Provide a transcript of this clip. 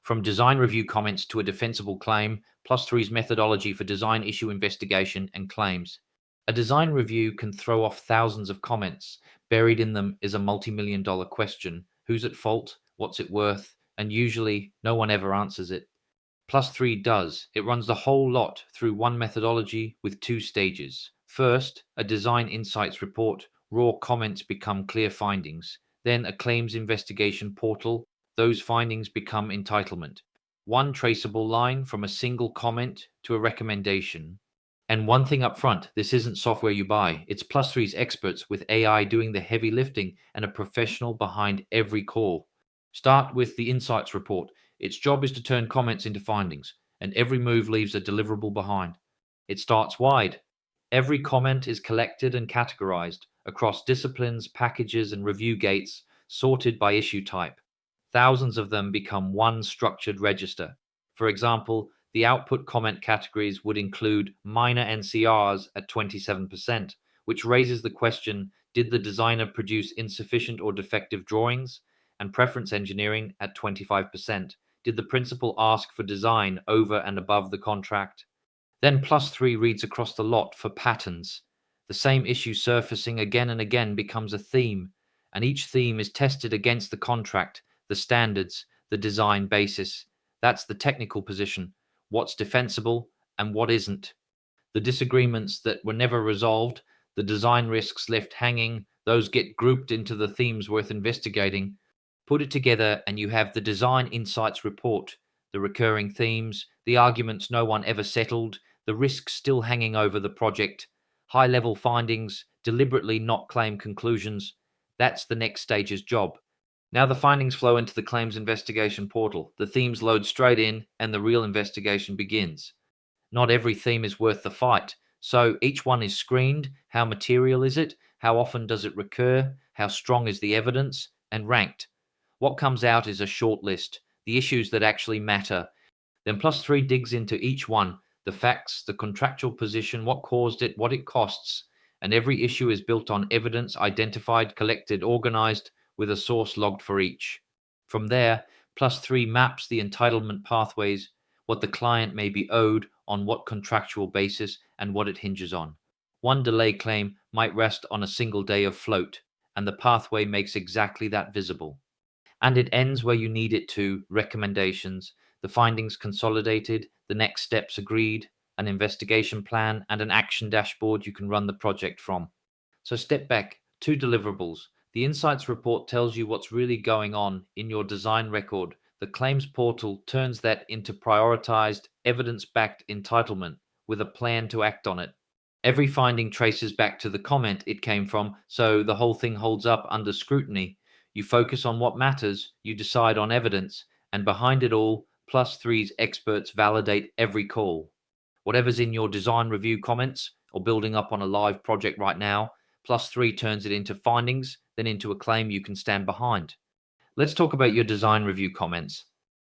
From design review comments to a defensible claim, Plus3's methodology for design issue investigation and claims. A design review can throw off thousands of comments. Buried in them is a multi-million-dollar question. Who's at fault? What's it worth? And usually, no one ever answers it. Plus3 does. It runs the whole lot through one methodology with two stages. First, a design insights report. Raw comments become clear findings. Then a claims investigation portal. Those findings become entitlement. One traceable line from a single comment to a recommendation. And one thing up front, this isn't software you buy. It's Plus3's experts with AI doing the heavy lifting and a professional behind every call. Start with the insights report. Its job is to turn comments into findings, and every move leaves a deliverable behind. It starts wide. Every comment is collected and categorized across disciplines, packages, and review gates, sorted by issue type. Thousands of them become one structured register. For example, the output comment categories would include minor NCRs at 27%, which raises the question, did the designer produce insufficient or defective drawings? And preference engineering at 25%. Did the principal ask for design over and above the contract? Then Plus3 reads across the lot for patterns. The same issue surfacing again and again becomes a theme, and each theme is tested against the contract, the standards, the design basis. That's the technical position, what's defensible and what isn't. The disagreements that were never resolved, the design risks left hanging, those get grouped into the themes worth investigating. Put it together and you have the design insights report, the recurring themes, the arguments no one ever settled, the risks still hanging over the project, high-level findings, deliberately not claim conclusions. That's the next stage's job. Now the findings flow into the claims investigation portal. The themes load straight in and the real investigation begins. Not every theme is worth the fight, so each one is screened. How material is it? How often does it recur? How strong is the evidence? And ranked. What comes out is a short list, the issues that actually matter. Then Plus3 digs into each one, the facts, the contractual position, what caused it, what it costs, and every issue is built on evidence identified, collected, organized, with a source logged for each. From there, Plus3 maps the entitlement pathways, what the client may be owed, on what contractual basis, and what it hinges on. One delay claim might rest on a single day of float, and the pathway makes exactly that visible. And it ends where you need it to, recommendations, the findings consolidated, the next steps agreed, an investigation plan, and an action dashboard you can run the project from. So step back, two deliverables. The insights report tells you what's really going on in your design record. The claims portal turns that into prioritized, evidence-backed entitlement with a plan to act on it. Every finding traces back to the comment it came from, so the whole thing holds up under scrutiny. You focus on what matters, you decide on evidence, and behind it all, Plus3's experts validate every call. Whatever's in your design review comments or building up on a live project right now, Plus3 turns it into findings, then into a claim you can stand behind. Let's talk about your design review comments.